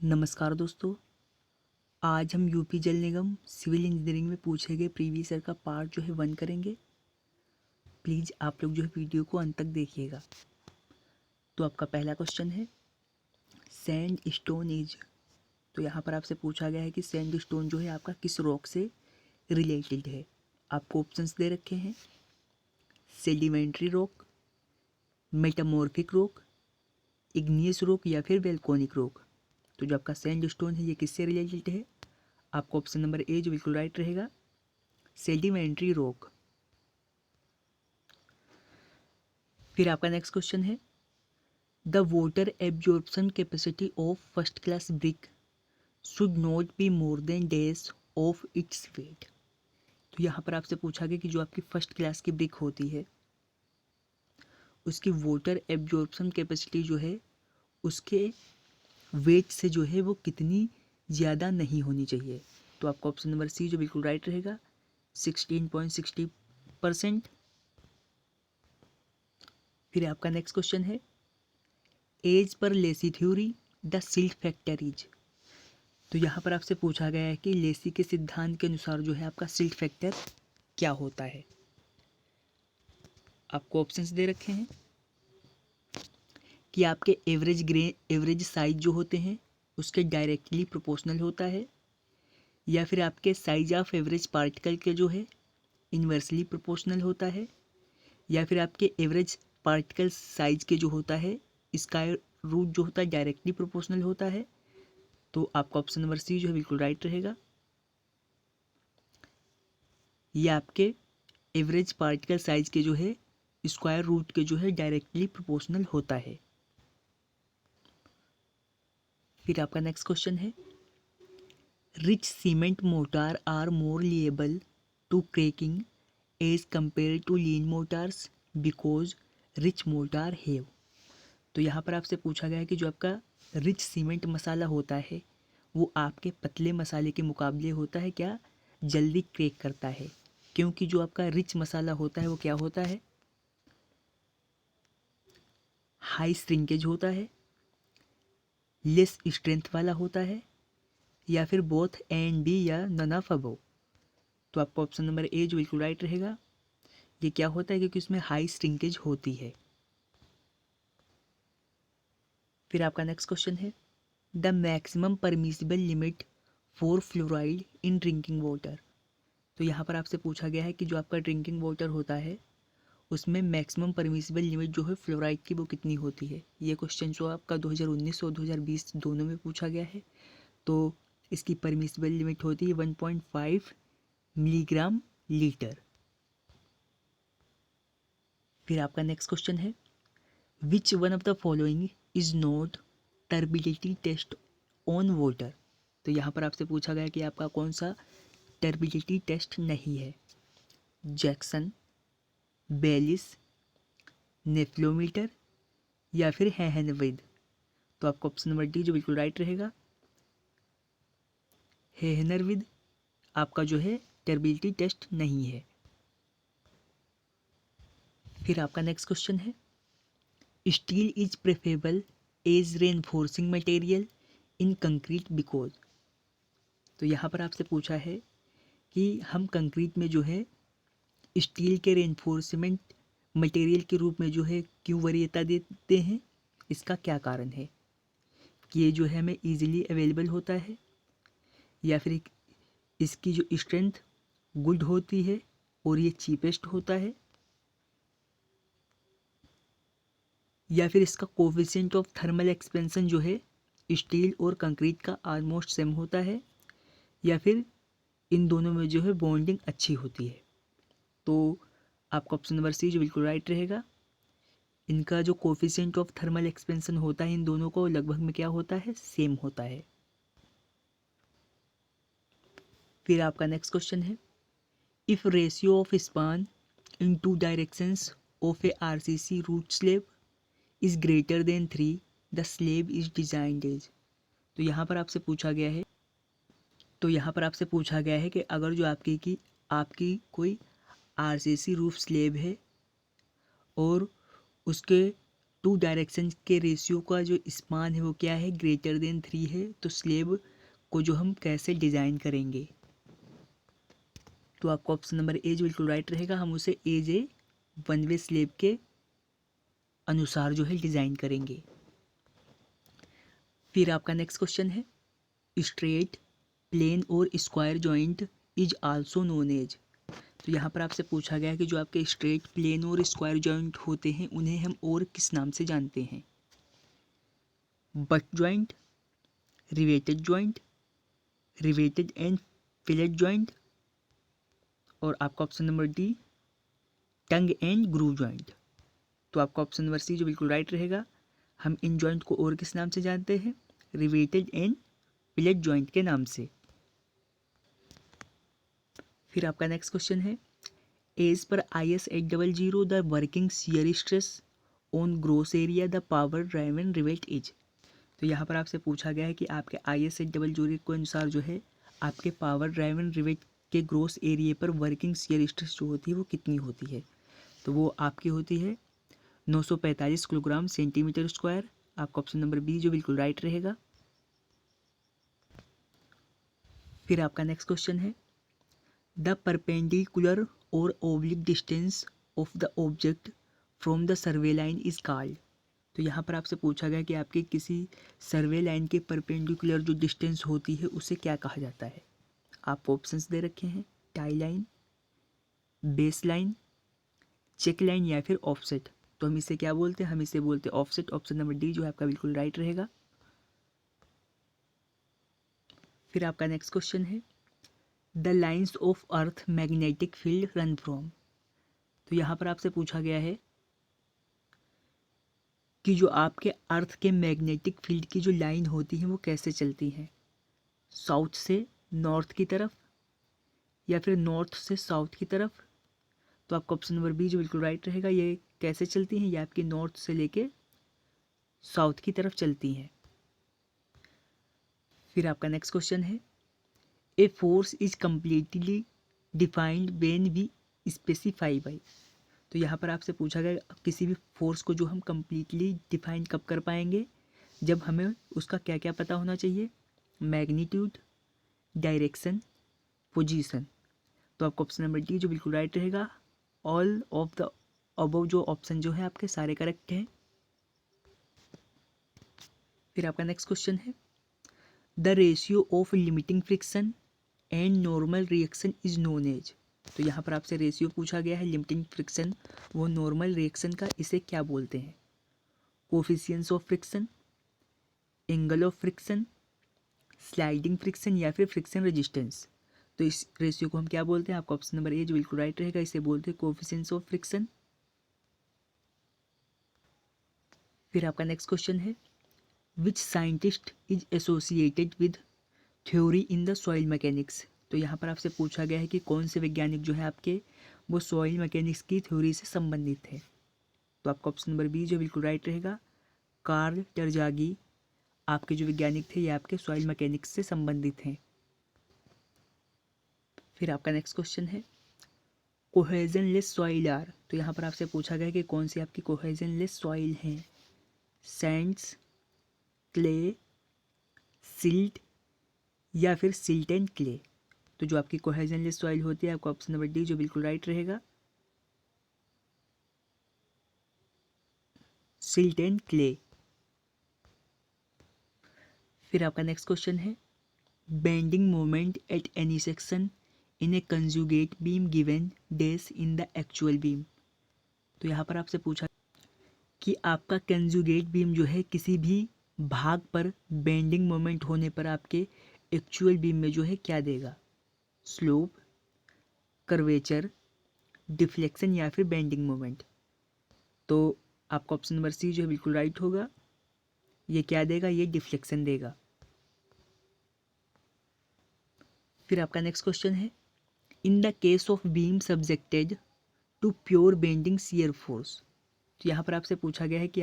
नमस्कार दोस्तों। आज हम यूपी जल निगम सिविल इंजीनियरिंग में पूछे गए प्रीवियस ईयर का पार्ट जो है 1 करेंगे। प्लीज़ आप लोग जो है वीडियो को अंत तक देखिएगा। तो आपका पहला क्वेश्चन है सैंड स्टोन एज। तो यहाँ पर आपसे पूछा गया है कि सैंड स्टोन जो है आपका किस रॉक से रिलेटेड है। आपको ऑप्शंस दे रखे हैं sedimentary rock, metamorphic rock, igneous rock या फिर वोल्केनिक रॉक। तो जो आपका सैंड स्टोन है ये किससे रिलेटेड है? आपको ऑप्शन नंबर ए जो बिल्कुल राइट रहेगा, सेडिमेंट्री रॉक। फिर आपका नेक्स्ट क्वेश्चन है the water absorption capacity of first class brick should not be more than days of its weight. तो यहाँ पर आपसे पूछा गया कि जो आपकी फर्स्ट क्लास की ब्रिक होती है उसकी वाटर एब्जॉर्प्शन कैपेसिटी जो है उसके वेट से जो है वो कितनी ज़्यादा नहीं होनी चाहिए। तो आपका ऑप्शन नंबर सी जो बिल्कुल राइट रहेगा 16.60%। फिर आपका नेक्स्ट क्वेश्चन है as per Lacey theory the silt factor is. तो यहाँ पर आपसे पूछा गया है कि लेसी के सिद्धांत के अनुसार जो है आपका सिल्ट फैक्टर क्या होता है। आपको ऑप्शंस दे रखे हैं कि आपके एवरेज साइज जो होते हैं उसके डायरेक्टली प्रोपोर्शनल होता है, या फिर आपके साइज ऑफ एवरेज पार्टिकल के जो है इन्वर्सली प्रोपोर्शनल होता है, या फिर आपके एवरेज पार्टिकल साइज के जो होता है स्क्वायर रूट जो होता है डायरेक्टली प्रोपोर्शनल होता है। तो आपका ऑप्शन नंबर सी जो है बिल्कुल राइट रहेगा, ये आपके एवरेज पार्टिकल साइज के जो है स्क्वायर रूट के जो है डायरेक्टली प्रोपोर्शनल होता है। फिर आपका नेक्स्ट क्वेश्चन है rich cement mortar are more liable to cracking as compared to lean mortars because rich mortar have. तो यहाँ पर आपसे पूछा गया है कि जो आपका रिच सीमेंट मसाला होता है वो आपके पतले मसाले के मुकाबले होता है क्या, जल्दी क्रेक करता है, क्योंकि जो आपका रिच मसाला होता है वो क्या होता है, हाई श्रिंकेज होता है, लेस स्ट्रेंथ वाला होता है, या फिर बोथ एंड बी या नन ऑफ अबव। तो आपका ऑप्शन नंबर ए जो बिल्कुल राइट रहेगा, ये क्या होता है क्योंकि उसमें हाई श्रिंकेज होती है। फिर आपका नेक्स्ट क्वेश्चन है the maximum permissible limit for fluoride in drinking water. तो यहाँ पर आपसे पूछा गया है कि जो आपका ड्रिंकिंग वाटर होता है उसमें मैक्सिमम परमिसिबल लिमिट जो है फ्लोराइड की वो कितनी होती है। ये क्वेश्चन जो आपका 2019 और 2020 दोनों में पूछा गया है। तो इसकी परमिसिबल लिमिट होती है 1.5 मिलीग्राम लीटर। फिर आपका नेक्स्ट क्वेश्चन है which one of the following is not turbidity test on water. तो यहाँ पर आपसे पूछा गया कि आपका कौन सा टर्बिडिटी टेस्ट नहीं है, जैक्सन, बेलिस, नेफ्लोमीटर या फिर हेहनविद। तो आपका ऑप्शन नंबर डी जो बिल्कुल राइट रहेगा, हेहनरविद आपका जो है टर्बिडिटी टेस्ट नहीं है। फिर आपका नेक्स्ट क्वेश्चन है steel is preferable as reinforcing material in concrete because. तो यहाँ पर आपसे पूछा है कि हम कंक्रीट में जो है स्टील के रेनफोर्समेंट मटेरियल के रूप में जो है क्यों वरीयता देते हैं, इसका क्या कारण है कि ये जो है हमें इजीली अवेलेबल होता है, या फिर इसकी जो स्ट्रेंथ गुड होती है और ये चीपेस्ट होता है, या फिर इसका कोफिशिएंट ऑफ थर्मल एक्सपेंशन जो है स्टील और कंक्रीट का ऑलमोस्ट सेम होता है, या फिर इन दोनों में जो है बॉन्डिंग अच्छी होती है। तो आपका ऑप्शन नंबर सी जो बिल्कुल राइट रहेगा, इनका जो कोफिशिएंट ऑफ थर्मल एक्सपेंशन होता है इन दोनों को लगभग में क्या होता है, सेम होता है। फिर आपका नेक्स्ट क्वेश्चन है if ratio of span in two directions of a RCC roof slab is greater than 3 the slab is designed as. तो यहाँ पर आपसे पूछा गया है कि अगर जो आपकी कोई आरसीसी रूफ स्लेब है और उसके टू डायरेक्शन के रेशियो का जो स्पान है वो क्या है, ग्रेटर देन 3 है। तो स्लेब को जो हम कैसे डिज़ाइन करेंगे, तो आपका ऑप्शन नंबर ए जो बिल्कुल राइट रहेगा। हम उसे as a one way slab के अनुसार जो है डिज़ाइन करेंगे। फिर आपका नेक्स्ट क्वेश्चन है, स्ट्रेट प्लेन और square joint is also known as. तो यहाँ पर आपसे पूछा गया है कि जो आपके स्ट्रेट प्लेन और स्क्वायर जॉइंट होते हैं उन्हें हम और किस नाम से जानते हैं, butt joint, riveted joint, riveted and fillet joint, और आपका option number D tongue and groove joint. तो आपका ऑप्शन नंबर सी जो बिल्कुल राइट रहेगा। हम इन जॉइंट को और किस नाम से जानते हैं, रिवेटेड एंड फिलेट जॉइंट के नाम से। फिर आपका नेक्स्ट क्वेश्चन है, as per IS 800 the working shear stress on gross area the power driven rivet is. तो यहाँ पर आपसे पूछा गया है कि आपके IS 800 के अनुसार जो है आपके पावर ड्राइवन रिवेट के ग्रोस एरिया पर वर्किंग शियर स्ट्रेस जो होती है वो कितनी होती है। तो वो आपकी होती है 945 किलोग्राम सेंटीमीटर स्क्वायर। आपका ऑप्शन नंबर बी जो बिल्कुल राइट रहेगा। फिर आपका नेक्स्ट क्वेश्चन है, द परपेंडिकुलर और oblique distance of the object from the survey line is called. तो यहाँ पर आपसे पूछा गया कि आपके किसी सर्वे लाइन के परपेंडिकुलर जो डिस्टेंस होती है उसे क्या कहा जाता है। आप ऑप्शंस दे रखे हैं, tie line, base line, check line या फिर ऑफसेट। तो हम इसे क्या बोलते हैं, हम इसे बोलते हैं ऑफसेट। ऑप्शन नंबर डी जो है आपका बिल्कुल राइट रहेगा। फिर आपका नेक्स्ट क्वेश्चन है, the lines of earth magnetic field run from. तो यहाँ पर आपसे पूछा गया है कि जो आपके अर्थ के मैग्नेटिक फील्ड की जो लाइन होती है वो कैसे चलती हैं, साउथ से नॉर्थ की तरफ या फिर नॉर्थ से साउथ की तरफ। तो आपका ऑप्शन नंबर बी जो बिल्कुल राइट रहेगा। ये कैसे चलती हैं, ये आपकी नॉर्थ से लेके साउथ की तरफ चलती हैं। फिर आपका नेक्स्ट क्वेश्चन है, a force is completely defined when we specify by. तो यहाँ पर आपसे पूछा गया किसी भी फोर्स को जो हम कम्प्लीटली डिफाइन कब कर पाएंगे, जब हमें उसका क्या क्या पता होना चाहिए, मैग्नीट्यूड, डायरेक्शन, पोजीशन। तो आपका ऑप्शन नंबर डी जो बिल्कुल राइट रहेगा। ऑल ऑफ द अबव जो ऑप्शन जो है आपके सारे करेक्ट हैं। फिर आपका नेक्स्ट क्वेश्चन है, the ratio of limiting friction and normal reaction is known as. तो यहाँ पर आपसे रेशियो पूछा गया है लिमिटिंग फ्रिक्शन वो नॉर्मल रिएक्शन का, इसे क्या बोलते हैं, coefficients of friction, angle of friction, sliding friction या फिर फ्रिक्शन रेजिस्टेंस। तो इस रेशियो को हम क्या बोलते हैं, आपका ऑप्शन नंबर ए जो बिल्कुल राइट रहेगा, इसे बोलते हैं कोफिशिएंट्स ऑफ फ्रिक्शन। फिर आपका नेक्स्ट क्वेश्चन है, which scientist is associated with theory in the soil mechanics. तो यहाँ पर आपसे पूछा गया है कि कौन से वैज्ञानिक जो है आपके वो सॉइल मैकेनिक्स की थ्योरी से संबंधित है। तो आपका ऑप्शन नंबर बी जो बिल्कुल राइट रहेगा। कार्ल टरजागी आपके जो वैज्ञानिक थे ये आपके सॉइल मैकेनिक्स से संबंधित हैं। फिर आपका नेक्स्ट क्वेश्चन है, कोहेजनलेस सॉइल आर। तो यहाँ पर आपसे पूछा गया कि कौन सी आपकी कोहेजनलेस सॉइल हैं, सैंड्स, क्ले, सिल्ट या फिर सिल्ट एंड क्ले। तो जो आपकी कोहेजनलेस सॉइल होती है आपका ऑप्शन नंबर डी जो बिल्कुल राइट रहेगा, सिल्ट एंड क्ले। फिर आपका नेक्स्ट क्वेश्चन है, bending moment at any section in A conjugate beam given days in the actual beam. तो यहाँ पर आपसे पूछा कि आपका कंजुगेट बीम जो है किसी भी भाग पर बेंडिंग मोमेंट होने पर आपके एक्चुअल बीम में जो है क्या देगा, स्लोप, कर्वेचर, डिफ्लेक्शन या फिर बेंडिंग मोमेंट। तो आपका ऑप्शन नंबर सी जो है बिल्कुल राइट होगा। ये क्या देगा, ये डिफ्लेक्शन देगा। फिर आपका नेक्स्ट क्वेश्चन है, in the case of beam subjected to pure bending shear force. तो यहाँ पर आपसे पूछा गया है कि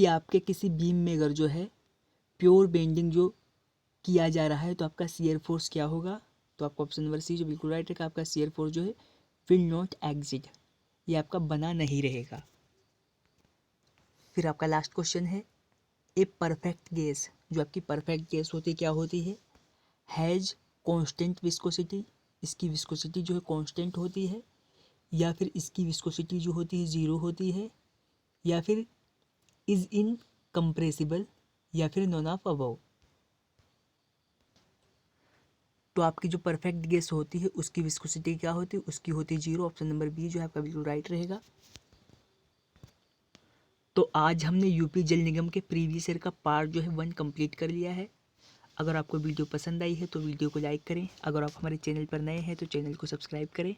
आपके किसी बीम में अगर जो है प्योर बेंडिंग जो किया जा रहा है तो आपका शियर फोर्स क्या होगा। तो आपका ऑप्शन नंबर सी जो बिल्कुल राइट है, आपका शियर फोर्स जो है विल नॉट एग्जिट, ये आपका बना नहीं रहेगा। फिर आपका लास्ट क्वेश्चन है ए परफेक्ट गैस, जो आपकी परफेक्ट गैस होती है क्या होती है, हैज़ कांस्टेंट विस्कोसिटी, इसकी विस्कोसिटी जो है कांस्टेंट होती है, या फिर इसकी विस्कोसिटी जो होती है ज़ीरो होती है, या फिर इज़ इन कंप्रेसिबल, या फिर नॉन ऑफ अबव। तो आपकी जो परफेक्ट गैस होती है उसकी विस्कोसिटी क्या होती है, उसकी होती है जीरो। ऑप्शन नंबर बी जो है आपका बिल्कुल राइट रहेगा। तो आज हमने यूपी जल निगम के प्रीवियस ईयर का पार्ट जो है 1 कंप्लीट कर लिया है। अगर आपको वीडियो पसंद आई है तो वीडियो को लाइक करें, अगर आप हमारे चैनल पर नए हैं तो चैनल को सब्सक्राइब करें।